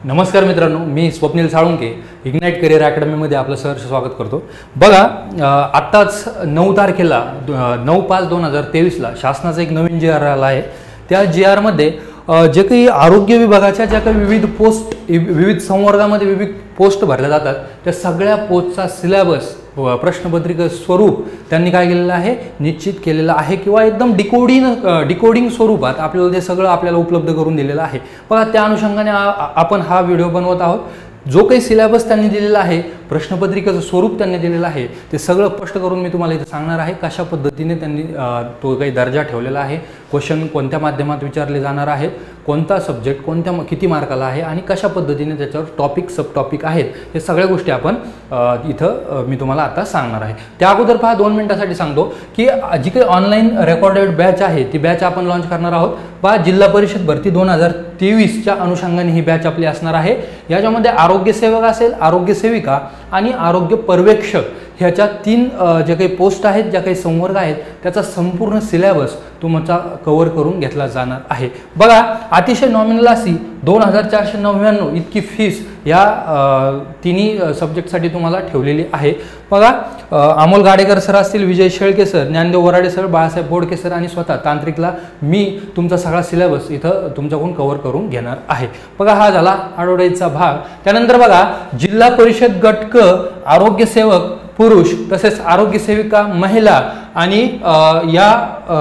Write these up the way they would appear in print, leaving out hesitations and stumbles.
नमस्कार मित्रांनो, मी Swapnil Salunke ignite career अकॅडमीमध्ये आपलं सहर्ष स्वागत करतो। बघा, आत्ताच 9 तारखेला 9/5/2023ला शासनाचा एक नवीन जी आर आला आहे। त्या जी आरमध्ये जे काही आरोग्य विभागाच्या ज्या काही विविध संवर्गामध्ये विविध पोस्ट भरल्या जातात त्या सगळ्या पोस्टचा सिलेबस प्रश्नपत्रिका स्वरूप त्यांनी काय केलेलं आहे, निश्चित केलेलं आहे किंवा एकदम डिकोडिंग स्वरूपात आपल्याला ते सगळं आपल्याला उपलब्ध करून दिलेलं आहे। बघा, त्या अनुषंगाने आपण हा व्हिडिओ बनवत आहोत। जो काही सिलेबस त्यांनी दिलेला आहे, प्रश्नपत्रिकेचं स्वरूप त्यांनी दिलेलं आहे, ते सगळं स्पष्ट करून मी तुम्हाला इथे सांगणार आहे। कशा पद्धतीने त्यांनी तो काही दर्जा ठेवलेला आहे, क्वेश्चन कोणत्या माध्यमात विचारले जाणार आहेत, कोणता सब्जेक्ट किती मार्काला आहे आणि कशा पद्धतीने त्याच्यावर टॉपिक सब टॉपिक आहेत, हे सगळ्या गोष्टी आपण इथं मी तुम्हाला आता सांगणार आहे। त्या अगोदर पहा, 2 मिनिटांसाठी सांगतो की जी काही ऑनलाईन रेकॉर्डेड बॅच आहे ती बॅच आपण लॉन्च करणार आहोत। पहा, जिल्हा परिषद भरती 2023च्या अनुषंगाने ही बॅच आपली असणार आहे। याच्यामध्ये आरोग्य सेवक असेल, आरोग्य सेविका आणि आरोग्य पर्यवेक्षक ह्याच्या 3 जे काही पोस्ट आहेत, ज्या काही संवर्ग आहेत, त्याचा संपूर्ण सिलेबस तुमचा कव्हर करून घेतला जाणार आहे। बघा, अतिशय नॉमिनल अशी 2499 इतकी फीस या तिन्ही सब्जेक्टसाठी तुम्हाला ठेवलेली आहे। बघा, अमोल गाडेकर सर असतील, विजय शेळके सर, ज्ञानदेव वराडे सर, बाळासाहेब बोडके सर आणि स्वतः तांत्रिकला मी तुमचा सगळा सिलेबस इथं तुमच्याकडून कव्हर करून घेणार आहे। बघा, हा झाला ॲडव्हर्टाइजचा भाग। त्यानंतर बघा, जिल्हा परिषद गट क आरोग्य सेवक पुरुष तसेच आरोग्य सेविका महिला आणि या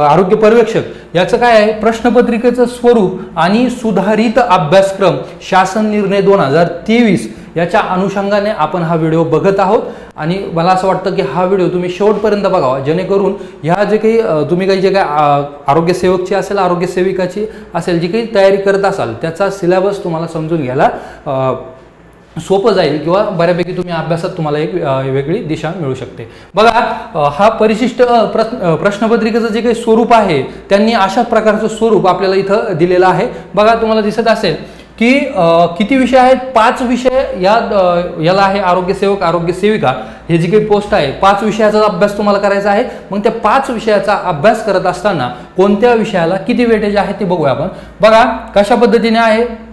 आरोग्य पर्यवेक्षक याचं काय आहे, प्रश्नपत्रिकेचं स्वरूप आणि सुधारित अभ्यासक्रम शासन निर्णय 2023 याच्या अनुषंगाने आपण हा व्हिडिओ बघत आहोत। आणि मला असं वाटतं की हा व्हिडिओ तुम्ही शेवटपर्यंत बघावा, जेणेकरून ह्या जे काही तुम्ही काही जे काही आरोग्य सेवकची असेल, आरोग्य सेविकाची असेल, जी काही तयारी करत असाल त्याचा सिलेबस तुम्हाला समजून घ्यायला सोपं जाईल किंवा बऱ्यापैकी तुम्ही अभ्यासात तुम्हाला एक वेगळी दिशा मिळू शकते। बघा, हा परिशिष्ट प्रश्नपत्रिकेचं जे काही स्वरूप आहे त्यांनी अशा प्रकारचं स्वरूप आपल्याला इथं दिलेलं आहे। बघा, तुम्हाला दिसत असेल की किती विषय आहेत, 5 विषय याला आहे आरोग्य सेवक, आरोग्य सेविका हे जी काही पोस्ट आहे, 5 विषयाचा अभ्यास तुम्हाला करायचा आहे। मग त्या 5 विषयाचा अभ्यास करत असताना कोणत्या विषयाला किती वेटेज आहे ते बघूया आपण। बघा, कशा पद्धतीने आहे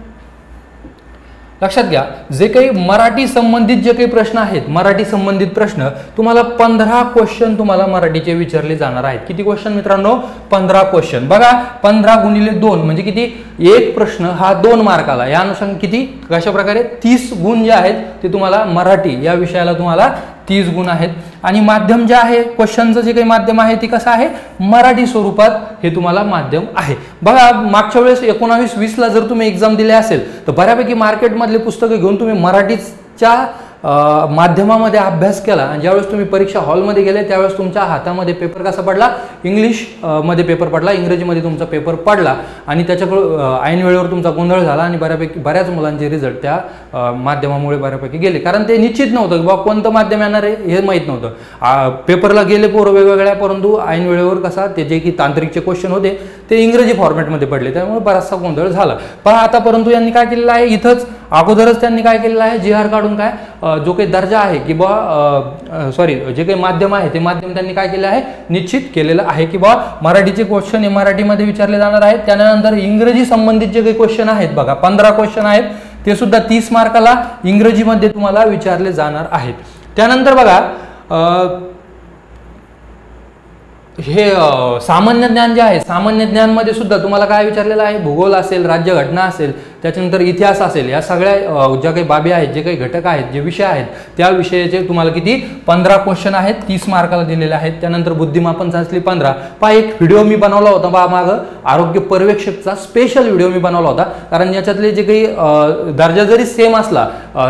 लक्षात घ्या। जे काही मराठी संबंधित जे काही प्रश्न आहेत, मराठी संबंधित प्रश्न तुम्हाला 15 क्वेश्चन तुम्हाला मराठीचे विचारले जाणार आहेत। किती क्वेश्चन मित्रांनो, 15 क्वेश्चन। बघा, 15 × 2 म्हणजे किती, एक प्रश्न हा 2 मार्काला। या अनुषंगाने किती, कशा प्रकारे 30 गुण जे आहेत ते तुम्हाला मराठी या विषयाला तुम्हाला 30 गुण आहेत। आणि माध्यम जे आहे, क्वेश्चनचं जे काही माध्यम आहे ते कसं आहे, मराठी स्वरूपात हे तुम्हाला माध्यम आहे। बघा, मागच्या वेळेस 19-20ला जर तुम्ही एक्झाम दिली असेल तर बऱ्यापैकी मार्केटमधले पुस्तकं घेऊन तुम्ही मराठीच्या माध्यमामध्ये अभ्यास केला आणि ज्यावेळेस तुम्ही परीक्षा हॉलमध्ये गेले त्यावेळेस तुमच्या हातामध्ये पेपर कसा पडला, इंग्लिश मध्ये पेपर पडला, इंग्रजीमध्ये तुमचा पेपर पडला आणि त्याच्याकडे ऐन वेळेवर तुमचा गोंधळ झाला आणि बऱ्याच मुलांचे रिझल्ट त्या माध्यमामुळे बऱ्यापैकी गेले। कारण ते निश्चित नव्हतं की बाबा कोणतं माध्यम येणार आहे हे माहीत नव्हतं। पेपरला गेले पोरं वेगवेगळ्या, परंतु ऐन वेळेवर कसा ते जे की तांत्रिकचे क्वेश्चन होते ते इंग्रजी फॉर्मॅटमध्ये पडले, त्यामुळे बराचसा गोंधळ झाला। पण आता परंतु यांनी काय केलेलं आहे, इथंच अगोदरच त्यांनी काय केलेलं आहे, जी आर काढून काय जो काही दर्जा आहे की जे काही माध्यम आहे ते माध्यम त्यांनी काय केलं आहे, निश्चित केलेलं आहे की मराठीचे क्वेश्चन हे मराठीमध्ये विचारले जाणार आहेत। त्यानंतर इंग्रजी संबंधित जे काही क्वेश्चन आहेत, बघा 15 क्वेश्चन आहेत, ते सुद्धा 30 मार्काला इंग्रजीमध्ये तुम्हाला विचारले जाणार आहेत। त्यानंतर बघा, हे सामान्य ज्ञान जे आहे, सामान्य ज्ञानमध्ये सुद्धा तुम्हाला काय विचारलेलं आहे, भूगोल असेल, राज्यघटना असेल, त्याच्यानंतर इतिहास असेल, या सगळ्या ज्या काही बाबी आहेत, जे काही घटक आहेत, जे विषय आहेत, त्या विषयाचे तुम्हाला किती 15 क्वेश्चन आहेत, 30 मार्काला दिलेले आहेत। त्यानंतर बुद्धिमापन चाचणी 15। पहा, एक व्हिडिओ मी बनवला होता मागं, आरोग्य पर्यवेक्षकचा स्पेशल व्हिडिओ मी बनवला होता, कारण याच्यातले जे काही दर्जा जरी सेम असला,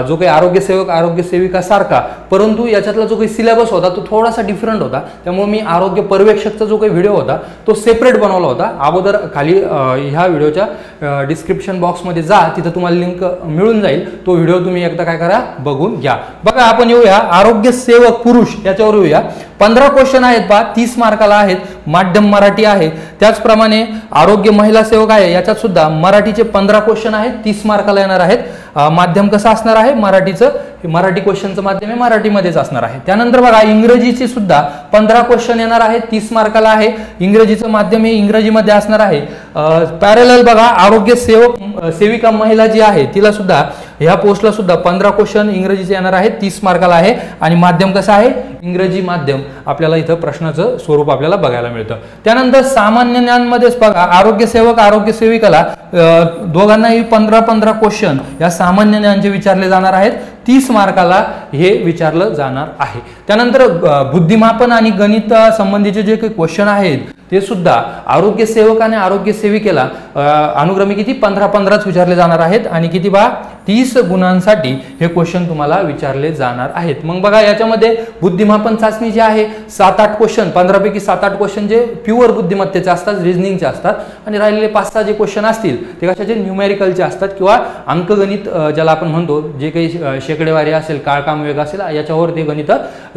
जो काही आरोग्य सेवक, आरोग्य सेविका सारखा, परंतु याच्यातला जो काही सिलेबस होता तो थोडासा डिफरंट होता, त्यामुळे मी आरोग्य पर्यवेक्षकचा जो काही व्हिडिओ होता तो सेपरेट बनवला होता। अगोदर खाली ह्या व्हिडिओच्या डिस्क्रिप्शन बॉक्समध्ये जा, तिथं तुम्हाला लिंक मिळून जाईल, तो व्हिडिओ तुम्ही एकदा काय करा, बघून घ्या। बघा, आपण येऊया आरोग्य सेवक पुरुष याच्यावर येऊया। 15 क्वेश्चन आहेत पहा, 30 मार्काला आहेत, माध्यम मराठी आहे। त्याचप्रमाणे आरोग्य महिला सेवक आहे, याच्यात सुद्धा मराठीचे 15 क्वेश्चन आहेत, 30 मार्काला येणार आहेत। माध्यम कसं असणार आहे, मराठीचं, मराठी क्वेश्चनचं माध्यम हे मराठीमध्येच असणार आहे। त्यानंतर बघा, इंग्रजीचे सुद्धा 15 क्वेश्चन येणार आहेत, 30 मार्काला आहे, इंग्रजीचं माध्यम हे इंग्रजीमध्ये असणार आहे। पॅरलल बघा, आरोग्य सेविका महिला जी आहे तिला सुद्धा ह्या पोस्टला सुद्धा 15 क्वेश्चन इंग्रजीचे येणार आहेत, 30 मार्काला आहे आणि माध्यम कसं आहे इंग्रजी माध्यम आपल्याला इथं प्रश्नाचं स्वरूप आपल्याला बघायला मिळतं। त्यानंतर सामान्य ज्ञानमध्येच बघा आरोग्य सेवक आरोग्य सेविकाला दोघांनाही 15 क्वेश्चन या सामान्य ज्ञानचे विचारले जाणार आहेत, 30 मार्काला हे विचारलं जाणार आहे। त्यानंतर बुद्धिमापन आणि गणित संबंधीचे जे काही क्वेश्चन आहेत ते सुद्धा आरोग्य सेवक आणि आरोग्य सेविकेला अनुक्रमे किती 15 विचारले जाणार आहेत आणि किती 30 गुणांसाठी हे क्वेश्चन तुम्हाला विचारले जाणार आहेत। मग बघा याच्यामध्ये बुद्धिमापन चाचणी जी आहे 7-8 क्वेश्चन 15 पैकी 7-8 क्वेश्चन जे प्युअर बुद्धिमत्तेचे असतात, रिझनिंगचे असतात आणि राहिलेले 5-6 जे क्वेश्चन असतील ते कशाचे न्यूमेरिकलचे असतात किंवा अंकगणित ज्याला आपण म्हणतो, जे काही शेकडेवारी असेल काळकाम वेग असेल याच्यावर ते गणित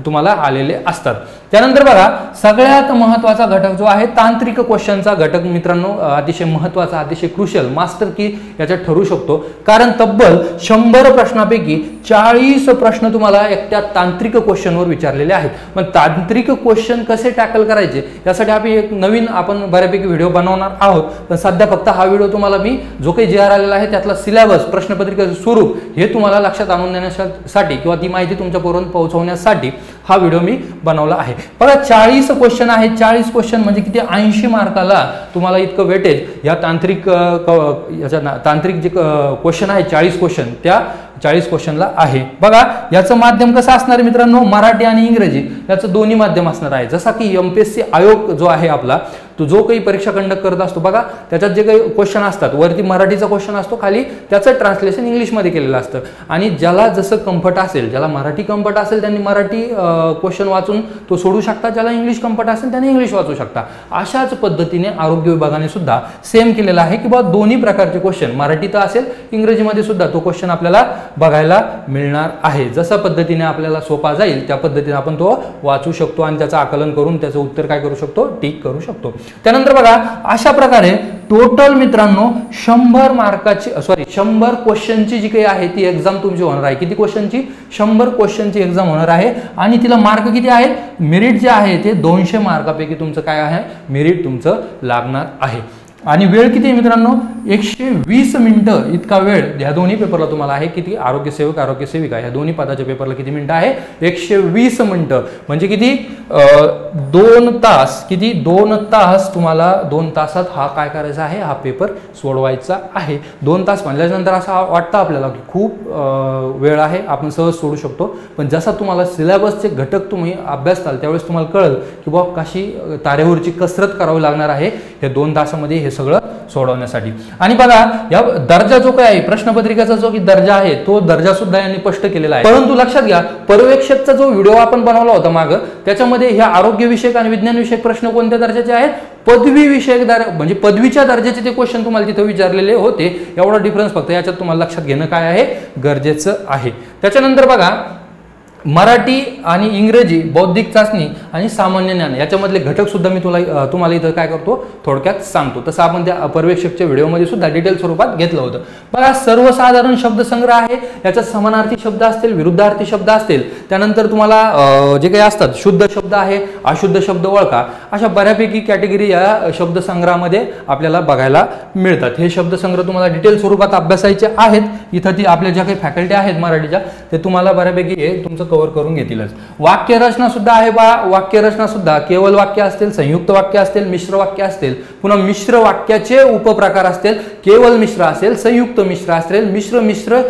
तुम्हाला आलेले असतात। त्यानंतर बघा सगळ्यात महत्त्वाचा घटक जो आहे तांत्रिक क्वेश्चनचा घटक मित्रांनो अतिशय महत्त्वाचा, अतिशय क्रुशियल, मास्टर की याच्यात ठरू शकतो, कारण तब्बल 100 प्रश्नापैकी 40 प्रश्न तुम्हाला एकट्या तांत्रिक क्वेश्चनवर विचारलेले आहेत। पण तांत्रिक क्वेश्चन कसे टॅकल करायचे यासाठी आपण बऱ्यापैकी व्हिडिओ बनवणार आहोत, पण सध्या फक्त हा व्हिडिओ तुम्हाला मी जो काही जे आर आलेला आहे त्यातला सिलेबस प्रश्नपत्रिकेचं स्वरूप हे तुम्हाला लक्षात आणून देण्यासाठी किंवा ती माहिती तुमच्यापर्यंत पोहोचवण्यासाठी हा व्हिडिओ मी बनवला आहे। बघा 40 क्वेश्चन आहेत, 40 क्वेश्चन म्हणजे किती 80 मार्काला तुम्हाला इतकं वेटेज या तांत्रिक जे क्वेश्चन आहे 40 क्वेश्चन त्या 40 क्वेश्चनला आहे। बघा याचं माध्यम कसं असणार मित्रांनो, मराठी आणि इंग्रजी याचं दोन्ही माध्यम असणार आहे। जसा की एमपीएससी आयोग जो आहे आपला तो जो काही परीक्षा कंडक्ट करत असतो बघा त्याच्यात जे काही क्वेश्चन असतात वरती मराठीचा क्वेश्चन असतो, खाली त्याचं ट्रान्सलेशन इंग्लिशमध्ये केलेलं असतं आणि ज्याला जसं कम्फर्ट असेल, ज्याला मराठी कम्फर्ट असेल त्यांनी मराठी क्वेश्चन वाचून तो सोडू शकता, ज्याला इंग्लिश कम्फर्ट असेल त्यांनी इंग्लिश वाचू शकता। अशाच पद्धतीने आरोग्य विभागाने सुद्धा सेम केलेलं आहे की बाबा दोन्ही प्रकारचे क्वेश्चन मराठीत असेल इंग्रजीमध्ये सुद्धा तो क्वेश्चन आपल्याला बघायला मिळणार आहे। जसं पद्धतीने आपल्याला सोपा जाईल त्या पद्धतीने आपण तो वाचू शकतो आणि त्याचं आकलन करून त्याचं उत्तर काय करू शकतो, टिक करू शकतो। त्यानंतर बघा अशा प्रकारे टोटल मित्रांनो 100 क्वेश्चनची जी काही आहे ती एक्झाम तुमची होणार आहे। किती क्वेश्चनची 100 क्वेश्चनची एक्झाम होणार आहे आणि तिला मार्क किती आहे, मेरिट जे आहे ते 200 मार्कापैकी तुमचं काय आहे मेरिट तुमचं लागणार आहे। आणि वेळ किती आहे मित्रांनो 120 मिनिटं इतका वेळ या दोन्ही पेपरला तुम्हाला आहे। किती आरोग्य सेवक आरोग्य सेविका या दोन्ही पदाच्या पेपरला किती मिनिटं आहे 120 मिनिटं म्हणजे किती 2 तास, किती 2 तास तुम्हाला 2 तासात हा काय करायचा आहे हा पेपर सोडवायचा आहे। 2 तास म्हणल्यानंतर असं वाटतं आपल्याला की खूप वेळ आहे आपण सहज सोडू शकतो, पण जसा तुम्हाला सिलेबसचे घटक तुम्ही अभ्यासाल त्यावेळेस तुम्हाला कळेल की बाबा कशी तारेवरची कसरत करावी लागणार आहे हे 2 तासामध्ये हे सगळं सोडवण्यासाठी। आणि बघा या दर्जा जो काय आहे प्रश्नपत्रिकेचा जो की दर्जा आहे तो दर्जा सुद्धा यांनी स्पष्ट केलेला आहे। परंतु लक्षात घ्या पर्यवेक्षकचा जो व्हिडिओ आपण बनवला होता मागं त्याच्यामध्ये ह्या आरोग्य विषयक आणि विज्ञान विषयक प्रश्न कोणत्या दर्जाचे आहेत, पदवी विषयक म्हणजे पदवीच्या दर्जाचे ते क्वेश्चन तुम्हाला तिथे विचारलेले होते। एवढा डिफरन्स फक्त याच्यात तुम्हाला लक्षात घेणं काय आहे गरजेचं आहे। त्याच्यानंतर बघा मराठी आणि इंग्रजी बौद्धिक चाचणी आणि सामान्य ज्ञान याच्यामधले घटक सुद्धा मी तुम्हाला इथं काय करतो थोडक्यात सांगतो, तसं आपण त्या पर्यवेक्षकच्या व्हिडिओमध्ये सुद्धा डिटेल स्वरूपात घेतलं होतं। बघा सर्वसाधारण शब्दसंग्रह आहे, याच्यात समानार्थी शब्द असतील, विरुद्धार्थी शब्द असतील, त्यानंतर तुम्हाला जे काही असतात शुद्ध शब्द आहे, अशुद्ध शब्द ओळखा, अशा बऱ्यापैकी कॅटेगरी या शब्दसंग्रहामध्ये आपल्याला बघायला मिळतात। हे शब्दसंग्रह तुम्हाला डिटेल स्वरूपात अभ्यासायचे आहेत। इथं ती आपल्या ज्या काही फॅकल्टी आहेत मराठीच्या ते तुम्हाला बऱ्यापैकी हे तुमचं कव्हर करून घेतीलच। वाक्यरचना सुद्धा आहे वाक्यरचना सुद्धा केवळ वाक्य असतील, संयुक्त वाक्य असतील, मिश्र वाक्य असतील, पुन्हा मिश्र वाक्याचे उपप्रकार असतील, केवळ मिश्र असेल, संयुक्त मिश्र असेल, मिश्र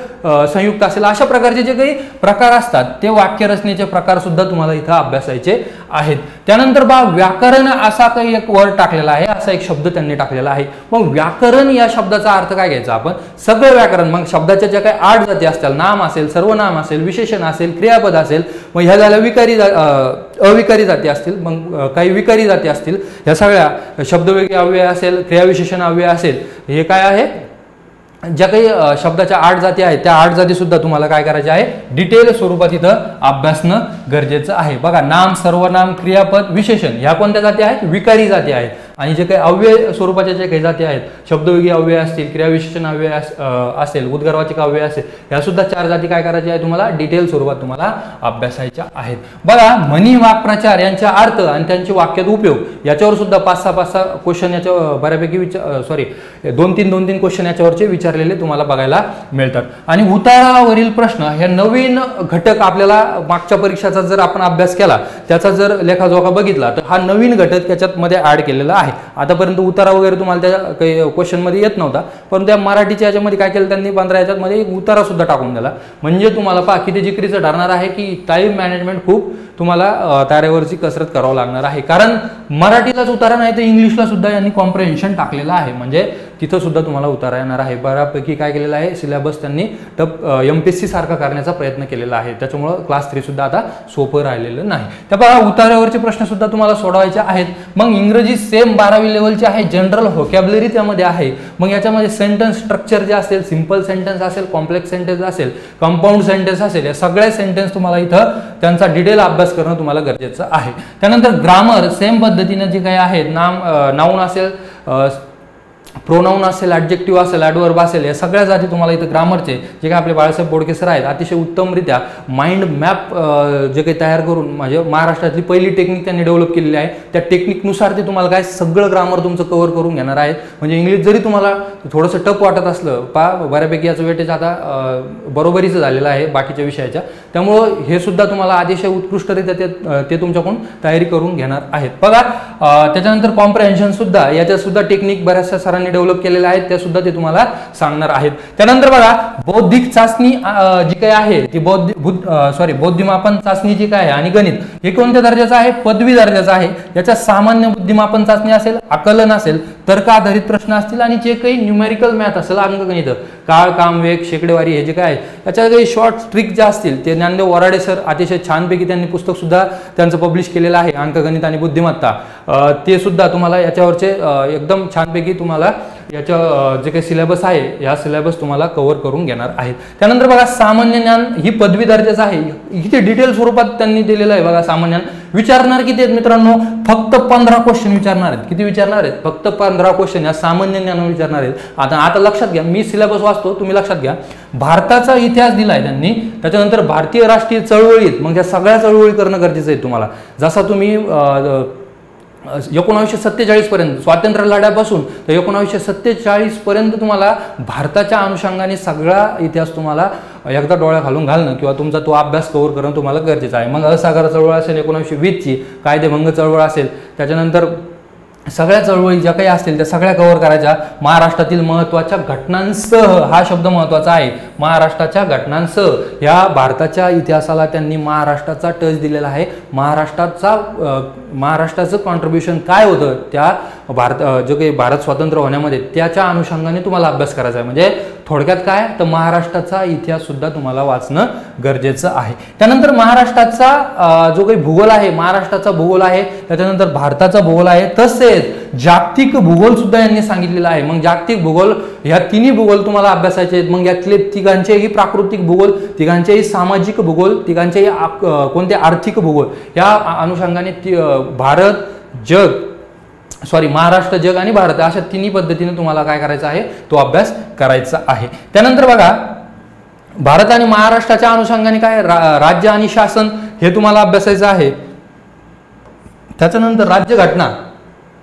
संयुक्त असेल, अशा प्रकारचे जे काही प्रकार असतात ते वाक्यरचनेचे प्रकार सुद्धा तुम्हाला इथं अभ्यासायचे आहेत। त्यानंतर व्याकरण असा काही एक वर्ड टाकलेला आहे, असा एक शब्द त्यांनी टाकलेला आहे। मग व्याकरण या शब्दाचा अर्थ काय घ्यायचा आपण, सगळं व्याकरण, मग शब्दाच्या ज्या काही 8 जाती असतील, नाम असेल, सर्वनाम असेल, विशेषण असेल, क्रियापद असेल, मग ह्या झाल्या अविकारी जाती असतील, मग काही विकारी जाती असतील, ह्या सगळ्या शब्दवेगी अव्यय असेल, क्रियाविशेषण अव्यय असेल, हे काय आहे ज्या काही शब्दाच्या 8 जाती आहेत त्या 8 जाती सुद्धा तुम्हाला काय करायचे आहे डिटेल स्वरूपात इथं अभ्यासणं गरजेचं आहे। बघा नाम, सर्वनाम, क्रियापद, विशेषण ह्या कोणत्या जाती आहेत विकारी जाती आहेत। आणि जे काही अव्यय स्वरूपाच्या जे काही जाती आहेत, शब्दयोगी अव्यय असतील, क्रियाविशेषण अव्यय असेल, उद्गारवाचक अव्यय असेल, या सुद्धा 4 जाती काय करायच्या आहे तुम्हाला डिटेल स्वरूपात तुम्हाला अभ्यासायच्या आहेत. बघा म्हणी, वाक्प्रचार यांचा अर्थ आणि त्यांचे वाक्यात उपयोग याच्यावर सुद्धा 5-6 क्वेश्चन याच्या बऱ्यापैकी 2-3 क्वेश्चन याच्यावरचे विचारलेले तुम्हाला बघायला मिळतात. आणि उतारावरील प्रश्न हे नवीन घटक आपल्याला मागच्या परीक्षाचा जर आपण अभ्यास केला, त्याचा जर लेखाजोखा बघितला, तर हा नवीन घटक त्याच्यात मध्ये ऍड केलेला आहे. आतापर्यंत उतारा वगैरे तुम्हाला त्या काही क्वेश्चन मध्ये येत नव्हता, पण त्या मराठीच्या याच्यामध्ये काय केलं त्यांनी 15 याच्यामध्ये एक उतारा सुद्धा टाकून दिला. म्हणजे तुम्हाला पहा किती जिक्रीचं ठरणार आहे की टाइम मॅनेजमेंट खूप तुम्हाला तारेवरची कसरत करावं लागणार आहे. कारण मराठीलाच उतारा नाही तर इंग्लिशला सुद्धा यांनी कॉम्प्रिहेन्शन टाकलेलं आहे, म्हणजे तिथं सुद्धा तुम्हाला उतारा येणार आहे. बऱ्यापैकी काय केलेलं आहे सिलेबस त्यांनी MPSC सारखा करण्याचा प्रयत्न केलेला आहे. त्याच्यामुळं क्लास 3 सुद्धा आता सोपं राहिलेलं नाही. त्या बघा उतार्यावरचे प्रश्न सुद्धा तुम्हाला सोडवायचे आहेत. मग इंग्रजी सेम 12वी लेवलचे आहे, जनरल व्होकॅब्युलरी त्यामध्ये आहे. मग याच्यामध्ये सेंटेन्स स्ट्रक्चर जे असेल, सिंपल सेंटेन्स असेल, कॉम्प्लेक्स सेंटेन्स असेल, कंपाऊंड सेंटेन्स असेल, या सगळ्या सेंटेन्स तुम्हाला इथं त्यांचा डिटेल अभ्यास करणं तुम्हाला गरजेचं आहे. त्यानंतर ग्रामर सेम पद्धतीने जे काही आहे, नाऊन असेल, प्रोनाऊन असेल, ॲडजेक्टिव्ह असेल, ॲडवर्ब असेल, या सगळ्या जाती तुम्हाला इथं ग्रामरचे जे काही आपले बाळासाहेब बोडके सर आहेत अतिशय उत्तमरित्या माइंड मॅप जे काही तयार करून म्हणजे महाराष्ट्रातली पहिली टेक्निक त्यांनी डेव्हलप केलेली आहे. त्या टेक्निकनुसार ते तुम्हाला काय सगळं ग्रामर तुमचं कव्हर करून घेणार आहेत. म्हणजे इंग्लिश जरी तुम्हाला थोडंसं टफ वाटत असलं, बऱ्यापैकी याचं वेटेज आता बरोबरीचं झालेलं आहे बाकीच्या विषयाच्या, त्यामुळं हे सुद्धा तुम्हाला अतिशय उत्कृष्टरित्या ते तुमच्याकडून तयारी करून घेणार आहेत. बघा त्याच्यानंतर कॉम्प्रिहेन्शन सुद्धा याच्यात सुद्धा टेक्निक बऱ्याचशा सरांनी डेव्हलप केलेल्या आहेत, त्या सुद्धा ते तुम्हाला सांगणार आहेत. त्यानंतर बघा बौद्धिक चाचणी जी काही आहे ती बुद्धिमापन चाचणी जी काय आहे आणि गणित हे कोणत्या दर्जाचं आहे, पदवी दर्जाचं आहे. याच्या सामान्य बुद्धिमापन चाचणी असेल, आकलन असेल, तर्क आधारित प्रश्न असतील आणि जे काही न्यूमेरिकल मॅथ असेल, अंकगणित, काळ, काम, वेग, शेकडेवारी हे जे काय आहे त्याच्या काही शॉर्ट ट्रिक ज्या असतील ते ज्ञानदेव वराडे सर अतिशय छानपैकी त्यांनी पुस्तक सुद्धा त्यांचं पब्लिश केलेलं आहे, अंकगणित आणि बुद्धिमत्ता. ते सुद्धा तुम्हाला याच्यावरचे एकदम छानपैकी तुम्हाला याच्या जे काही सिलेबस आहे या सिलेबस तुम्हाला कव्हर करून घेणार आहेत. त्यानंतर बघा सामान्य ज्ञान ही पदवी दर्जाचं आहे, इथे डिटेल स्वरूपात त्यांनी दिलेलं आहे. बघा सामान्य ज्ञान विचारणार किती आहेत मित्रांनो, फक्त 15 क्वेश्चन विचारणार आहेत. किती विचारणार आहेत, फक्त 15 क्वेश्चन या सामान्य ज्ञान विचारणार आहेत. आता लक्षात घ्या, मी सिलेबस वाचतो, तुम्ही लक्षात घ्या. भारताचा इतिहास दिलाय त्यांनी, त्याच्यानंतर भारतीय राष्ट्रीय चळवळीत, मग त्या सगळ्या चळवळी करणं गरजेचं आहे तुम्हाला. जसा तुम्ही 1947 पर्यंत स्वातंत्र्य लढ्यापासून तर 1947 पर्यंत तुम्हाला भारताच्या अनुषंगाने सगळा इतिहास तुम्हाला एकदा डोळ्या घालून घालणं किंवा तुमचा तो अभ्यास कव्हर करणं तुम्हाला गरजेचं आहे. मग असहकार चळवळ असेल 1920 ची, कायदेभंग चळवळ असेल, त्याच्यानंतर सगळ्या चळवळी ज्या काही असतील त्या सगळ्या कव्हर करायच्या. महाराष्ट्रातील महत्त्वाच्या घटनांसह, हा शब्द महत्त्वाचा आहे, महाराष्ट्राच्या घटनांसह या भारताच्या इतिहासाला त्यांनी महाराष्ट्राचा टच दिलेला आहे. महाराष्ट्राचं कॉन्ट्रीब्युशन काय होतं त्या जो काही भारत स्वतंत्र होण्यामध्ये त्याच्या अनुषंगाने तुम्हाला अभ्यास करायचा आहे. म्हणजे थोडक्यात काय तर महाराष्ट्राचा इतिहास सुद्धा तुम्हाला वाचणं गरजेचं आहे. त्यानंतर महाराष्ट्राचा जो काही भूगोल आहे, महाराष्ट्राचा भूगोल आहे, त्याच्यानंतर भारताचा भूगोल आहे, तसेच जागतिक भूगोल सुद्धा यांनी सांगितलेला आहे. मग जागतिक भूगोल ह्या तिन्ही भूगोल तुम्हाला अभ्यासायचे आहेत. मग यातले तिघांचेही प्राकृतिक भूगोल, तिघांचेही सामाजिक भूगोल, तिघांचेही कोणते आर्थिक भूगोल या अनुषंगाने महाराष्ट्र, जग आणि भारत अशा तिन्ही पद्धतीने तुम्हाला काय करायचं आहे, तो अभ्यास करायचा आहे. त्यानंतर बघा भारत आणि महाराष्ट्राच्या अनुषंगाने काय राज्य आणि शासन हे तुम्हाला अभ्यासायचं आहे. त्याच्यानंतर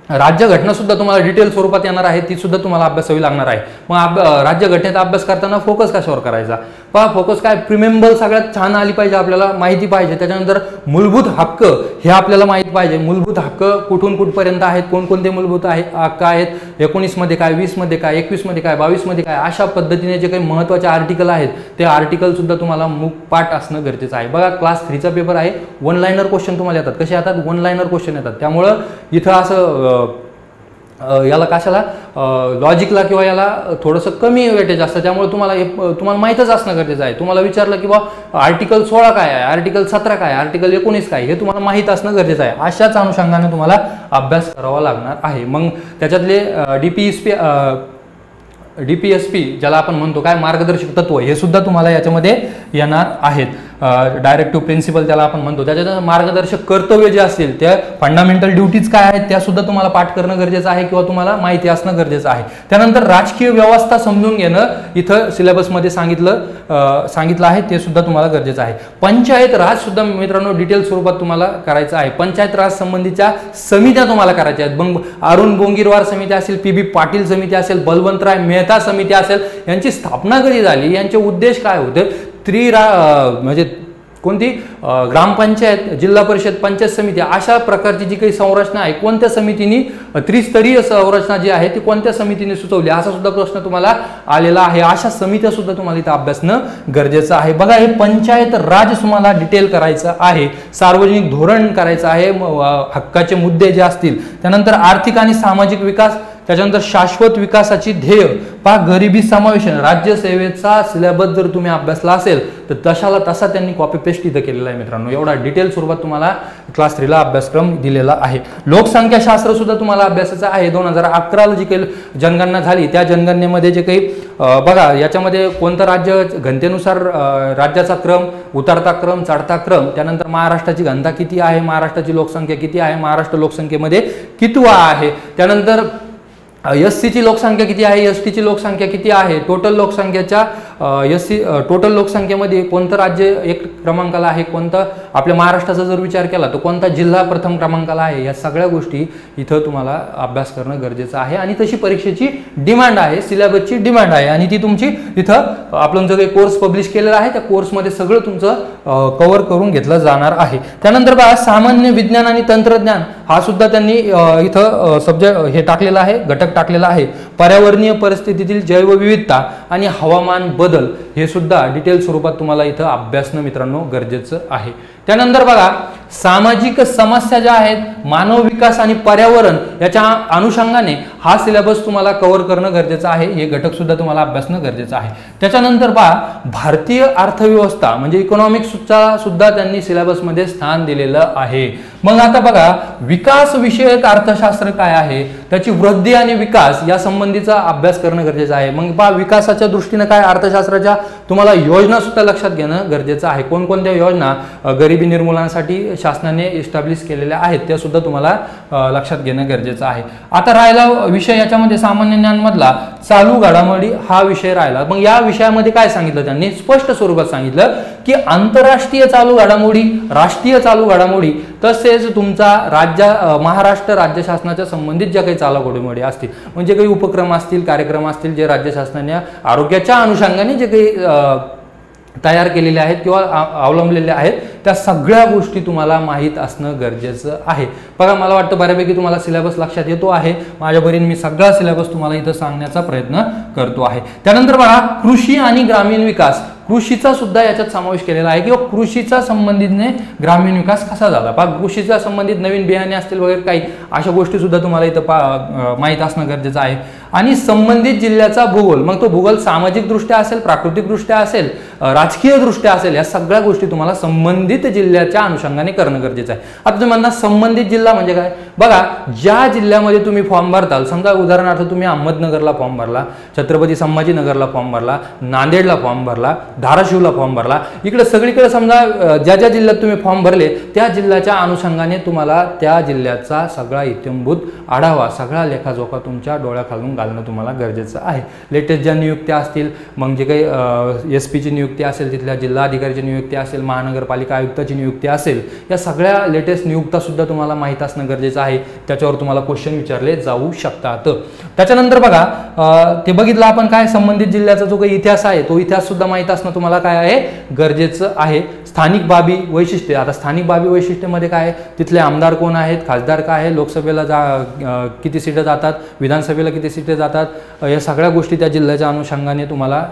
राज्यघटना सुद्धा तुम्हाला डिटेल स्वरूपात येणार आहे, ती सुद्धा तुम्हाला अभ्यासावी लागणार आहे. मग राज्यघटनेचा अभ्यास करताना फोकस कशावर करायचा, पहा फोकस काय, प्रिमेंबल सगळ्यात छान आली पाहिजे, आपल्याला माहिती पाहिजे. त्याच्यानंतर मूलभूत हक्क हे आपल्याला माहित पाहिजे. मूलभूत हक्क कुठून कुठपर्यंत आहेत, कोणकोणते मूलभूत हक्क आहेत, 19 मध्ये काय, 20 मध्ये काय, 21 मध्ये काय, 22 मध्ये काय, अशा पद्धतीने जे काही महत्त्वाचे आर्टिकल आहेत ते आर्टिकल सुद्धा तुम्हाला मुखपाठ असणं गरजेचं आहे. बघा क्लास 3चा पेपर आहे, 1 लाइनर क्वेश्चन तुम्हाला येतात. कसे येतात, 1 लाइनर क्वेश्चन येतात. त्यामुळं इथं असं याला कशाला लॉजिकला किंवा याला थोडंसं कमी वेटेज असतं, त्यामुळे तुम्हाला माहीतच असणं गरजेचं आहे. तुम्हाला विचारलं की बा आर्टिकल 16 काय आहे, आर्टिकल 17 काय, आर्टिकल 19 काय, हे तुम्हाला माहीत असणं गरजेचं आहे. अशाच अनुषंगाने तुम्हाला अभ्यास करावा लागणार आहे. मग त्याच्यातले DPSP ज्याला आपण म्हणतो काय मार्गदर्शक तत्व, हे सुद्धा तुम्हाला याच्यामध्ये येणार आहेत. डायरेक्टिव्ह प्रिन्सिपल त्याला आपण म्हणतो, त्याच्या मार्गदर्शक कर्तव्य जे असतील त्या फंडामेंटल ड्युटीज काय आहेत त्या सुद्धा तुम्हाला पाठ करणं गरजेचं आहे किंवा तुम्हाला माहिती असणं गरजेचं आहे. त्यानंतर राजकीय व्यवस्था समजून घेणं इथं सिलेबसमध्ये सांगितलं आहे, ते सुद्धा तुम्हाला गरजेचं आहे. पंचायत राज सुद्धा मित्रांनो डिटेल स्वरूपात तुम्हाला करायचं आहे. पंचायत राज संबंधीच्या समित्या तुम्हाला करायच्या आहेत. अरुण बोंगीरवार समिती असेल, पी बी पाटील समिती असेल, बलवंतराय मेहता समिती असेल, यांची स्थापना कधी झाली, यांचे उद्देश काय होते, म्हणजे कोणती ग्रामपंचायत, जिल्हा परिषद, पंचायत समिती अशा प्रकारची जी काही संरचना आहे कोणत्या समितीने, त्रिस्तरीय संरचना जी आहे ती कोणत्या समितीने सुचवली असा सुद्धा प्रश्न तुम्हाला आलेला आहे. अशा समित्या सुद्धा तुम्हाला इथं अभ्यासणं गरजेचं आहे. बघा हे पंचायत राज तुम्हाला डिटेल करायचं आहे, सार्वजनिक धोरण करायचं आहे, हक्काचे मुद्दे जे असतील, त्यानंतर आर्थिक आणि सामाजिक विकास, त्याच्यानंतर शाश्वत विकासाची ध्येय, गरिबी समावेशन, राज्यसेवेचा सिलेबस जर तुम्ही अभ्यासला असेल तर तशाला तसा त्यांनी कॉपी पेस्ट इथं केलेला आहे मित्रांनो. एवढा डिटेल स्वरूपात तुम्हाला क्लास 3 ला अभ्यासक्रम दिलेला आहे. लोकसंख्याशास्त्र सुद्धा तुम्हाला अभ्यासाचं आहे. 2011ला जी काही जनगणना झाली त्या जनगणनेमध्ये जे काही बघा याच्यामध्ये कोणतं राज्य घनतेनुसार राज्याचा क्रम, उतरता क्रम, चढता क्रम, त्यानंतर महाराष्ट्राची घनता किती आहे, महाराष्ट्राची लोकसंख्या किती आहे, महाराष्ट्र लोकसंख्येमध्ये कितवा आहे, त्यानंतर SC ची लोकसंख्या किती आहे, ST ची लोकसंख्या किती आहे, टोटल लोकसंख्येच्या टोटल लोकसंख्येमध्ये कोणतं राज्य एक क्रमांकाला आहे, कोणतं आपल्या महाराष्ट्राचा जर विचार केला तर कोणता जिल्हा प्रथम क्रमांकाला आहे, या सगळ्या गोष्टी इथं तुम्हाला अभ्यास करणं गरजेचं आहे. आणि तशी परीक्षेची डिमांड आहे, सिलेबसची डिमांड आहे आणि ती तुमची इथं आपण जो काही कोर्स पब्लिश केलेला आहे त्या कोर्समध्ये सगळं तुमचं कव्हर करून घेतलं जाणार आहे. त्यानंतर बघा सामान्य विज्ञान आणि तंत्रज्ञान हा सुद्धा त्यांनी इथं सब्जेक्ट हे टाकलेला आहे, घटक टाकलेला आहे. पर्यावरणीय परिस्थितीतील जैवविविधता आणि हवामान बदल हे सुद्धा डिटेल स्वरूपात तुम्हाला इथं अभ्यासणं मित्रांनो गरजेचं आहे. त्यानंतर बघा सामाजिक समस्या ज्या आहेत, मानव विकास आणि पर्यावरण याच्या अनुषंगाने हा सिलेबस तुम्हाला कव्हर करणं गरजेचं आहे. हे घटक सुद्धा तुम्हाला अभ्यासणं गरजेचं आहे. त्याच्यानंतर बघा भारतीय अर्थव्यवस्था म्हणजे इकॉनॉमिक्सचा सुद्धा त्यांनी सिलेबसमध्ये स्थान दिलेलं आहे. मग आता बघा विकास विषयक अर्थशास्त्र काय आहे, त्याची वृद्धी आणि विकास या संबंधीचा अभ्यास करणं गरजेचं आहे. मग बा विकासाच्या दृष्टीने काय अर्थशास्त्राच्या तुम्हाला योजना सुद्धा लक्षात घेणं गरजेचं आहे. कोणकोणत्या योजना गरिबी निर्मूलनासाठी शासनाने इस्टॅब्लिश केलेल्या आहेत त्या सुद्धा तुम्हाला लक्षात घेणं गरजेचं आहे. आता राहिला विषय याच्यामध्ये सामान्य ज्ञान मधला चालू घडामोडी हा विषय राहिला. मग या विषयामध्ये काय सांगितलं त्यांनी, स्पष्ट स्वरूपात सांगितलं की आंतरराष्ट्रीय चालू घडामोडी, राष्ट्रीय चालू घडामोडी, तसेच तुमचा महाराष्ट्र राज्य शासनाच्या संबंधित ज्या काही चालू घडामोडी असतील म्हणजे काही उपक्रम असतील, कार्यक्रम असतील जे राज्य शासनाने आरोग्याच्या अनुषंगाने जे काही तयार केलेले आहेत किंवा अवलंबलेले आहेत त्या सगळ्या गोष्टी तुम्हाला माहीत असणं गरजेचं आहे. बघा मला वाटतं बऱ्यापैकी तुम्हाला सिलेबस लक्षात येतो आहे. माझ्यापर्यंत मी सगळा सिलेबस तुम्हाला इथं सांगण्याचा प्रयत्न करतो आहे. त्यानंतर बघा कृषी आणि ग्रामीण विकास, कृषीचा सुद्धा याच्यात समावेश केलेला आहे किंवा कृषीचा संबंधितने ग्रामीण विकास कसा झाला, कृषीचा संबंधित नवीन बियाणे असतील वगैरे काही अशा गोष्टी सुद्धा तुम्हाला इथं माहीत असणं गरजेचं आहे. आणि संबंधित जिल्ह्याचा भूगोल, मग तो भूगोल सामाजिक दृष्ट्या असेल, प्राकृतिक दृष्ट्या असेल, राजकीय दृष्ट्या असेल, या सगळ्या गोष्टी तुम्हाला संबंधित जिल्ह्याच्या अनुषंगाने करणं गरजेचं आहे. आता तुम्ही म्हणता संबंधित जिल्हा म्हणजे काय, बघा ज्या जिल्ह्यामध्ये तुम्ही फॉर्म भरताल, समजा उदाहरणार्थ तुम्ही अहमदनगरला फॉर्म भरला, छत्रपती संभाजीनगरला फॉर्म भरला, नांदेडला फॉर्म भरला, धाराशिवला फॉर्म भरला, इकडे सगळीकडे समजा ज्या ज्या जिल्ह्यात तुम्ही फॉर्म भरले त्या जिल्ह्याच्या अनुषंगाने तुम्हाला त्या जिल्ह्याचा सगळा इत्यंभूत आढावा, सगळा लेखाजोखा तुमच्या डोळ्याखालून घालणं तुम्हाला गरजेचं आहे. लेटेस्ट ज्या नियुक्त्या असतील, मग जे काही SP ची नियुक्ती असेल, तिथल्या जिल्हाधिकाऱ्याची नियुक्ती असेल, महानगरपालिका आयुक्ताची नियुक्ती असेल, या सगळ्या लेटेस्ट नियुक्त्या सुद्धा तुम्हाला माहीत असणं गरजेचं आहे. त्याच्यावर तुम्हाला क्वेश्चन विचारले जाऊ शकतात. त्याच्यानंतर बघा ते बघितलं आपण काय संबंधित जिल्ह्याचा जो काही इतिहास आहे तो इतिहास सुद्धा माहीत असणं तुम्हाला काय आहे गरजेचं आहे. स्थानिक बाबी वैशिष्ट्ये, आता स्थानिक बाबी वैशिष्ट्यामध्ये काय, तिथले आमदार कोण आहेत, खासदार काय आहे, लोकसभेला किती सीटं जातात, विधानसभेला किती सीटं जातात, या सगळ्या गोष्टी त्या जिल्ह्याच्या अनुषंगाने तुम्हाला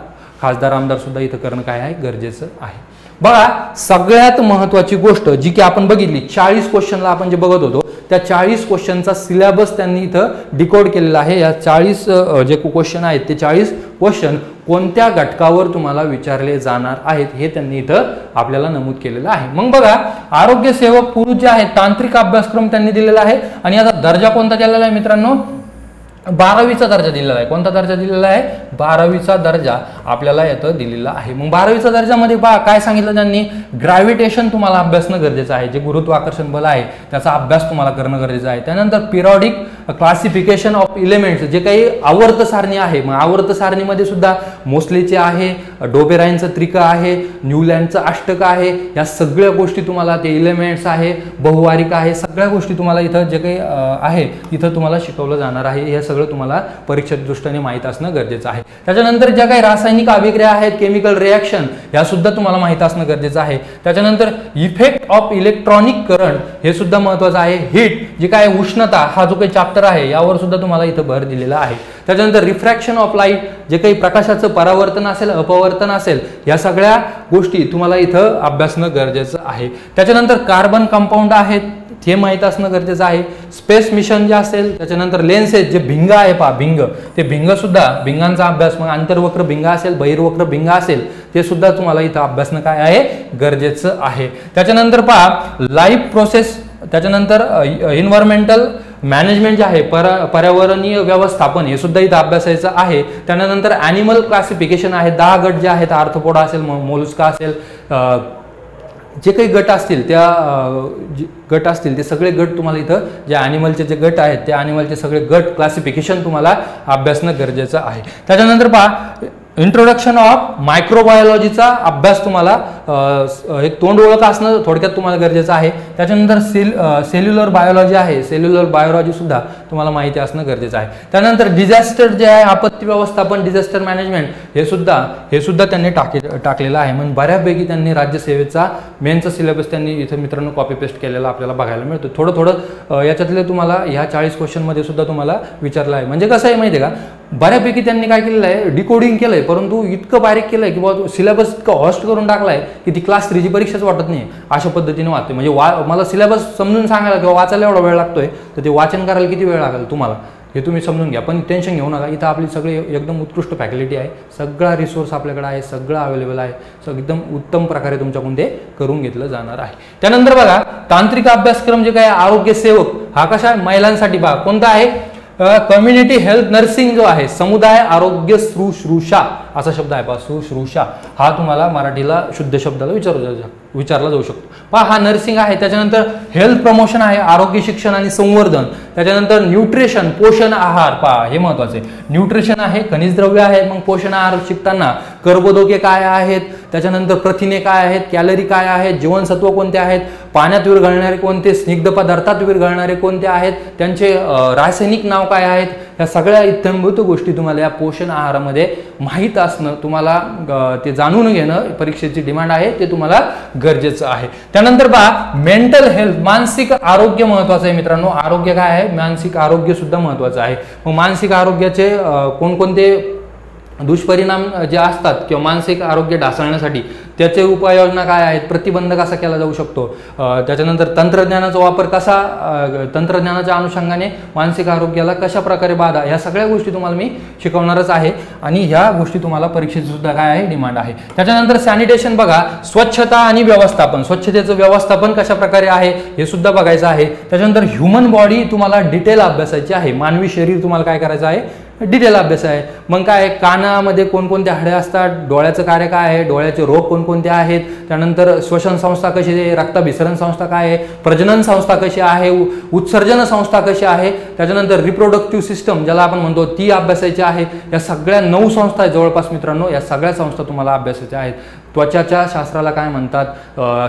खासदार आमदार सुद्धा इथं करणं काय आहे गरजेचं आहे. बघा सगळ्यात महत्त्वाची गोष्ट जी की आपण बघितली, 40 क्वेश्चनला आपण जे बघत होतो त्या 40 क्वेश्चनचा सिलेबस त्यांनी इथं डिकोड केलेला आहे. या 40 जे क्वेश्चन आहेत ते 40 क्वेश्चन कोणत्या घटकावर तुम्हाला विचारले जाणार आहेत हे त्यांनी इथं आपल्याला नमूद केलेलं आहे. मग बघा आरोग्य सेवक पुरुष जे आहेत तांत्रिक अभ्यासक्रम त्यांनी दिलेला आहे आणि याचा दर्जा कोणता केलेला आहे मित्रांनो, 12वीचा दर्जा दिलेला आहे. कोणता दर्जा दिलेला आहे? 12वीचा दर्जा आपल्याला इथं दिलेला आहे. मग 12वीचा दर्जामध्ये काय सांगितलं त्यांनी? ग्रॅव्हिटेशन तुम्हाला अभ्यासणं गरजेचं आहे. जे गुरुत्वाकर्षण बल आहे त्याचा अभ्यास तुम्हाला करणं गरजेचं आहे. त्यानंतर पिरियॉडिक क्लासिफिकेशन ऑफ एलिमेंट्स, जे काही आवर्त सारणी आहे, मग आवर्त सारणीमध्ये सुद्धा मोस्लेचे आहे, डोबेराईनचं त्रिक आहे, न्यूलँडचं अष्टक आहे, या सगळ्या गोष्टी तुम्हाला, ते एलिमेंट्स आहे, बहुवारिक आहे, सगळ्या गोष्टी तुम्हाला इथं जे काही आहे इथं तुम्हाला शिकवलं जाणार आहे. हे सगळं तुम्हाला परीक्षेच्या दृष्टीने माहीत असणं गरजेचं आहे. त्याच्यानंतर ज्या काही रासायनिक अभिक्रिया आहेत, केमिकल रिॲक्शन, या सुद्धा तुम्हाला माहीत असणं गरजेचं आहे. त्याच्यानंतर इफेक्ट ऑफ इलेक्ट्रॉनिक करंट, हे सुद्धा महत्त्वाचं आहे. हीट, जे काय उष्णता, हा जो काही चॅप्टर आहे यावर सुद्धा तुम्हाला इथं भर दिलेला आहे. त्याच्यानंतर रिफ्रॅक्शन ऑफ लाईट, जे काही प्रकाशाचं परावर्तन असेल, अपवर्तन असेल, या सगळ्या गोष्टी तुम्हाला इथं अभ्यासणं गरजेचं आहे. त्याच्यानंतर कार्बन कंपाऊंड आहेत, हे माहीत असणं गरजेचं आहे. स्पेस मिशन जे असेल, त्याच्यानंतर लेन्सेस, जे भिंग आहे पहा, भिंग, ते भिंग सुद्धा, भिंगांचा अभ्यास, मग आंतरवक्र भिंग असेल, बहिर्वक्र भिंग असेल, ते सुद्धा तुम्हाला इथं अभ्यासणं काय आहे? गरजेचं आहे. त्याच्यानंतर पहा लाईफ प्रोसेस, त्याच्यानंतर इन्व्हायरमेंटल मॅनेजमेंट जे आहे, पर्यावरणीय व्यवस्थापन, हे सुद्धा इथं अभ्यासायचं आहे. त्यानंतर ॲनिमल क्लासिफिकेशन आहे, 10 गट जे आहेत, आर्थ्रोपोडा असेल, मोलस्का असेल, जे काही गट असतील, त्या गट असतील ते सगळे गट तुम्हाला इथं, जे ॲनिमलचे जे गट आहेत त्या ॲनिमलचे सगळे गट क्लासिफिकेशन तुम्हाला अभ्यासणं गरजेचं आहे. त्याच्यानंतर पहा इंट्रोडक्शन ऑफ मायक्रोबायोलॉजीचा अभ्यास तुम्हाला एक तोंड ओळख असणं थोडक्यात तुम्हाला गरजेचं आहे. त्याच्यानंतर सेल्युलर बायोलॉजी आहे, सेल्युलर बायोलॉजी सुद्धा तुम्हाला माहिती असणं गरजेचं आहे. त्यानंतर डिझास्टर जे आहे, आपत्ती व्यवस्थापन, डिझास्टर मॅनेजमेंट, हे सुद्धा त्यांनी टाकलेलं आहे. म्हणजे बऱ्यापैकी त्यांनी राज्यसेवेचा मेनचा सिलेबस त्यांनी इथं मित्रांनो कॉपी पेस्ट केलेला आपल्याला बघायला मिळतो. थोडं याच्यातले तुम्हाला ह्या 40 क्वेश्चनमध्ये सुद्धा तुम्हाला विचारलं आहे. म्हणजे कसं आहे माहिती आहे का, बऱ्यापैकी त्यांनी काय केलेलं आहे? डिकोडिंग केलं आहे, परंतु इतकं बारीक केलं आहे की बाबा सिलेबस इतकं हॉस्ट करून टाकला आहे की ती क्लास 3ची परीक्षाच वाटत नाही. अशा पद्धतीने वाचते. म्हणजे मला सिलेबस समजून सांगायला किंवा वाचायला एवढा वेळ लागतोय, तर ते वाचन करायला किती वेळ लागेल तुम्हाला, हे तुम्ही समजून घ्या. पण टेन्शन घेऊ नका, इथं आपली सगळी एकदम उत्कृष्ट फॅसिलिटी आहे, सगळा रिसोर्स आपल्याकडे आहे, सगळं अवेलेबल आहे, एकदम उत्तम प्रकारे तुमच्याकडून ते करून घेतलं जाणार आहे. त्यानंतर बघा तांत्रिक अभ्यासक्रम जे काय, आरोग्य सेवक, हा कशा महिलांसाठी बघा कोणता आहे? कम्युनिटी हेल्थ नर्सिंग जो आहे, समुदाय आरोग्य शुश्रूषा असा शब्द आहे पहा, शुश्रूषा, हा तुम्हाला मराठीला शुद्ध शब्दाला विचारला जाऊ शकतो पहा. हा नर्सिंग आहे. त्याच्यानंतर हेल्थ प्रमोशन आहे, आरोग्य शिक्षण आणि संवर्धन. त्याच्यानंतर न्यूट्रिशन, पोषण आहार पहा, हे महत्वाचे. न्यूट्रिशन आहे, खनिज द्रव्य आहे. मग पोषण आहार शिकताना कर्बोदके काय आहेत, त्याच्यानंतर प्रथिने काय आहेत, कॅलरी काय आहेत, जीवनसत्व कोणते आहेत, पाण्यात विरघळणारे कोणते, स्निग्ध पदार्थात विरघळणारे कोणते आहेत, त्यांचे रासायनिक नाव काय आहेत, या सगळ्या इत्थंभूत गोष्टी तुम्हाला या पोषण आहारामध्ये माहीत असणं, तुम्हाला ते जाणून घेणं परीक्षेची डिमांड आहे, ते तुम्हाला गरजेचं आहे. त्यानंतर पहा मेंटल हेल्थ, मानसिक आरोग्य महत्वाचं आहे मित्रांनो. आरोग्य काय आहे? मानसिक आरोग्य सुद्धा महत्वाचं आहे. मग मानसिक आरोग्याचे कोणकोणते दुष्परिणाम जे असतात किंवा मानसिक आरोग्य ढासळण्यासाठी त्याचे उपाययोजना काय आहेत, प्रतिबंध कसा केला जाऊ शकतो, त्याच्यानंतर तंत्रज्ञानाचा वापर कसा, तंत्रज्ञानाच्या अनुषंगाने मानसिक आरोग्याला कशा प्रकारे बाधा, ह्या सगळ्या गोष्टी तुम्हाला मी शिकवणारच आहे. आणि ह्या गोष्टी तुम्हाला परीक्षेची सुद्धा काय आहे? डिमांड आहे. त्याच्यानंतर सॅनिटेशन बघा, स्वच्छता आणि व्यवस्थापन, स्वच्छतेचं व्यवस्थापन कशा प्रकारे आहे हे सुद्धा बघायचं आहे. त्याच्यानंतर ह्युमन बॉडी तुम्हाला डिटेल अभ्यासायची आहे, मानवी शरीर तुम्हाला काय करायचं आहे? डिटेल अभ्यास आहे. मग काय, कानामध्ये कोणकोणते हाडे असतात, डोळ्याचं कार्य काय आहे, डोळ्याचे रोग कोणकोणते आहेत, त्यानंतर श्वसन संस्था कशी आहे, रक्ताभिसरण संस्था काय आहे, प्रजनन संस्था कशी आहे, उत्सर्जन संस्था कशी आहे, त्याच्यानंतर रिप्रोडक्टिव्ह सिस्टम ज्याला आपण म्हणतो ती अभ्यासायची आहे. या सगळ्या 9 संस्था आहेत जवळपास मित्रांनो, या सगळ्या संस्था तुम्हाला अभ्यासायच्या आहेत. त्वचाच्या शास्त्राला काय म्हणतात,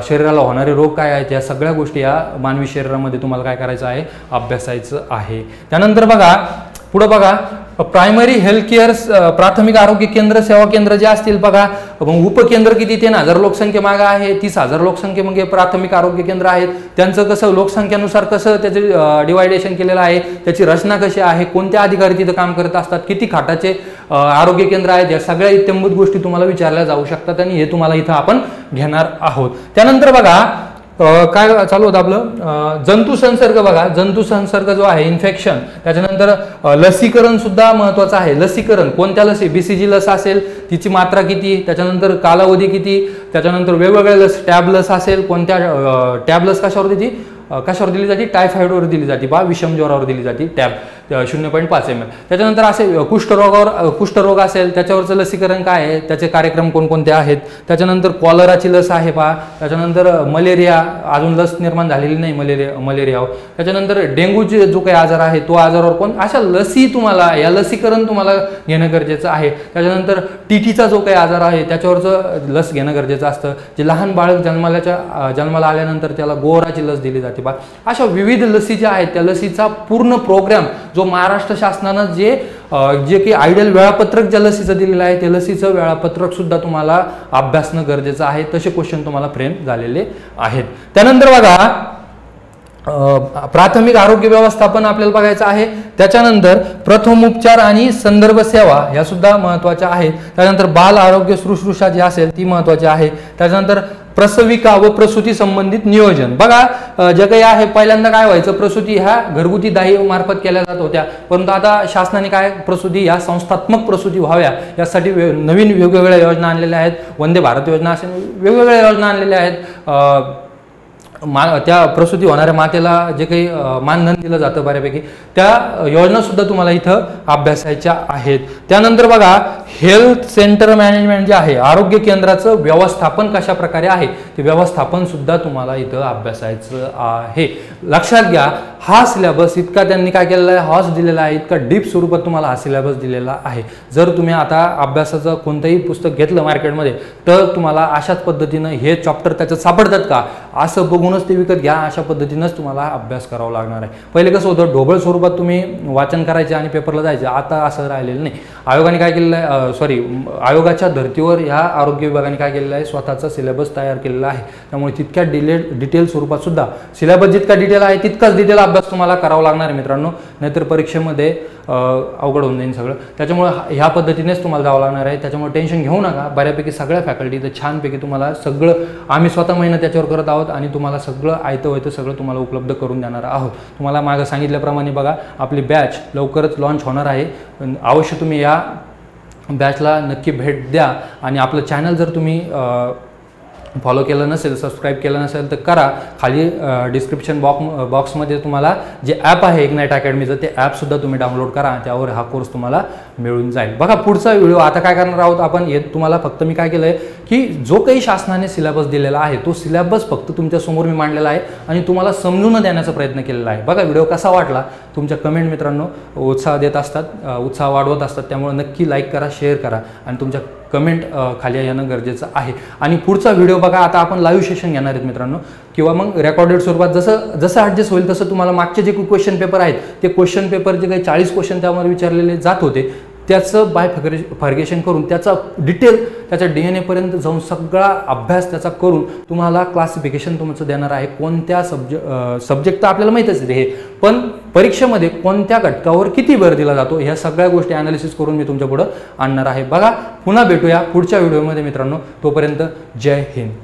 शरीराला होणारे रोग काय आहेत, या सगळ्या गोष्टी या मानवी शरीरामध्ये तुम्हाला काय करायचं आहे? अभ्यासायचं आहे. त्यानंतर बघा पुढे बघा प्रायमरी हेल्थ केअर, प्राथमिक आरोग्य केंद्र, सेवा केंद्र जे असतील बघा. मग उपकेंद्र किती? 3,000 लोकसंख्येमागे आहे. 30,000 लोकसंख्येमागे प्राथमिक आरोग्य केंद्र आहेत. त्यांचं कसं लोकसंख्येनुसार कसं त्याचे डिवायडेशन केलेलं आहे, त्याची रचना कशी आहे, कोणत्या अधिकारी तिथं काम करत असतात, किती खाटाचे आरोग्य केंद्र आहेत, या सगळ्या इत्थंभूत गोष्टी तुम्हाला विचारल्या जाऊ शकतात आणि हे तुम्हाला इथं आपण घेणार आहोत. त्यानंतर बघा काय चालू होतं आपलं, जंतू संसर्ग बघा. जंतू संसर्ग जो आहे, इन्फेक्शन. त्याच्यानंतर लसीकरण सुद्धा महत्वाचं आहे. लसीकरण कोणत्या लसी, BCG लस असेल तिची मात्रा किती, त्याच्यानंतर कालावधी किती, त्याच्यानंतर वेगवेगळ्या लस, टॅब लस असेल, कोणत्या टॅब लस कशावर दिली जाते, टायफॉइडवर दिली जाते बा, विषम ज्वरावर दिली जाते टॅब. 0.5 ml. त्याच्यानंतर असे कुष्ठरोग असेल त्याच्यावरचं लसीकरण काय आहे, त्याचे कार्यक्रम कोणकोणते आहेत. त्याच्यानंतर कॉलराची लस आहे पहा. त्याच्यानंतर मलेरिया, अजून लस निर्माण झालेली नाही मलेरियावर. त्याच्यानंतर डेंग्यूचे जो काही आजार आहे तो आजारावर अशा लसी तुम्हाला, या लसीकरण तुम्हाला घेणं गरजेचं आहे. त्याच्यानंतर टीटीचा जो काही आजार आहे त्याच्यावरचं लस घेणं गरजेचं असतं. जे लहान बाळक जन्माला आल्यानंतर त्याला गोवराची लस दिली जाते बा. अशा विविध लसी ज्या आहेत त्या लसीचा पूर्ण प्रोग्राम जो महाराष्ट्र शासनानं जे काही आयडियल वेळापत्रक ज्या लसीचं दिलेलं आहे ते लसीचं वेळापत्रक सुद्धा तुम्हाला अभ्यासणं गरजेचं आहे. तसे क्वेश्चन तुम्हाला फ्रेम झालेले आहेत. त्यानंतर बघा प्राथमिक आरोग्य व्यवस्थापन आपल्याला बघायचं आहे. त्याच्यानंतर प्रथम उपचार आणि संदर्भ सेवा ह्या सुद्धा महत्त्वाच्या आहेत. त्यानंतर बाल आरोग्य शुश्रूषा जी असेल ती महत्त्वाची आहे. त्याच्यानंतर प्रसविका व प्रसूती संबंधित नियोजन. बघा जे काही आहे पहिल्यांदा काय व्हायचं, प्रसूती ह्या घरगुती दाही मार्फत केल्या जात होत्या, परंतु आता शासनाने काय प्रसूती ह्या संस्थात्मक प्रसूती व्हाव्या यासाठी नवीन वेगवेगळ्या योजना आणलेल्या आहेत. वंदे भारत योजना असेल, वेगवेगळ्या योजना आणलेल्या आहेत. त्या प्रसूती होणाऱ्या मातेला जे काही मानधन दिलं जातं बऱ्यापैकी, त्या योजना सुद्धा तुम्हाला इथं अभ्यासायच्या आहेत. त्यानंतर बघा हेल्थ सेंटर मॅनेजमेंट जे आहे, आरोग्य केंद्राचं व्यवस्थापन कशा प्रकारे आहे ते व्यवस्थापन सुद्धा तुम्हाला इथं अभ्यासायचं आहे. लक्षात घ्या हा सिलेबस इतका त्यांनी काय केलेला आहे, हॉस दिलेला आहे, इतका डीप स्वरूपात तुम्हाला हा सिलेबस दिलेला आहे. जर तुम्ही आता अभ्यासाचं कोणतंही पुस्तक घेतलं मार्केटमध्ये तर तुम्हाला अशाच पद्धतीनं हे चॅप्टर त्याच्यात सापडतात का असं बघूनच ते विकत घ्या. अशा पद्धतीनंच तुम्हाला अभ्यास करावा लागणार आहे. पहिले कसं होतं, ढोबळ स्वरूपात तुम्ही वाचन करायचे आणि पेपरला जायचे. आता असं राहिलेलं नाही. आयोगाने काय केलेलं आहे, आयोगाच्या धर्तीवर ह्या आरोग्य विभागाने काय केलेलं आहे, स्वतःचा सिलेबस तयार केलेला आहे. त्यामुळे तितक्या डिटेल स्वरूपात सुद्धा सिलेबस जितका डिटेल आहे तितकाच डिटेल अभ्यास तुम्हाला करावा लागणार आहे मित्रांनो, नाहीतर परीक्षेमध्ये अवघड होऊन जाईल सगळं. त्याच्यामुळे ह्या पद्धतीनेच तुम्हाला जावं लागणार आहे. त्याच्यामुळे टेन्शन घेऊ नका. बऱ्यापैकी सगळ्या फॅकल्टी तर छानपैकी तुम्हाला सगळं आम्ही स्वतः मेहनत त्याच्यावर करत आहोत आणि तुम्हाला सगळं आयतं सगळं तुम्हाला उपलब्ध करून देणार आहोत. तुम्हाला मागं सांगितल्याप्रमाणे बघा आपली बॅच लवकरच लॉन्च होणार आहे. अवश्य तुम्ही या बॅचला नक्की भेट द्या आणि आपलं चॅनल जर तुम्ही फॉलो केलं नसेल, सबस्क्राईब केलं नसेल तर करा. खाली डिस्क्रिप्शन बॉक्समध्ये तुम्हाला जे ॲप आहे इग्नाईट अकॅडमीचं ते ॲपसुद्धा तुम्ही डाउनलोड करा. त्यावर हा कोर्स तुम्हाला मिळून जाईल. बघा पुढचा व्हिडिओ आता काय करणार आहोत आपण, हे तुम्हाला फक्त मी काय केलं आहे की जो काही शासनाने सिलेबस दिलेला आहे तो सिलेबस फक्त तुमच्यासमोर मी मांडलेला आहे आणि तुम्हाला समजून देण्याचा प्रयत्न केलेला आहे. बघा व्हिडिओ कसा वाटला, तुमच्या कमेंट मित्रांनो उत्साह देत असतात, उत्साह वाढवत असतात. त्यामुळे नक्की लाईक करा, शेअर करा आणि तुमच्या कमेंट खाली येणं गरजेचं आहे. आणि पुढचा व्हिडिओ बघा आता आपण लाईव्ह सेशन घेणार आहेत मित्रांनो, किंवा मग रेकॉर्डेड स्वरूपात जसं ॲडजस्ट होईल तसं तुम्हाला मागचे जे क्वेश्चन पेपर आहेत ते क्वेश्चन पेपर जे काही 40 क्वेश्चन त्यामध्ये विचारलेले जात होते त्याचं फर्गेशन करून त्याचा डिटेल त्याच्या DNA पर्यंत जाऊन सगळा अभ्यास त्याचा करून तुम्हाला क्लासिफिकेशन तुमचं देणार आहे. कोणत्या सब्जेक्ट तर आपल्याला माहीतच आहे हे, पण परीक्षेमध्ये कोणत्या घटकावर किती भर दिला जातो ह्या सगळ्या गोष्टी ॲनालिसिस करून मी तुमच्या पुढं आणणार आहे. बघा पुन्हा भेटूया पुढच्या व्हिडिओमध्ये मित्रांनो. तोपर्यंत जय हिंद.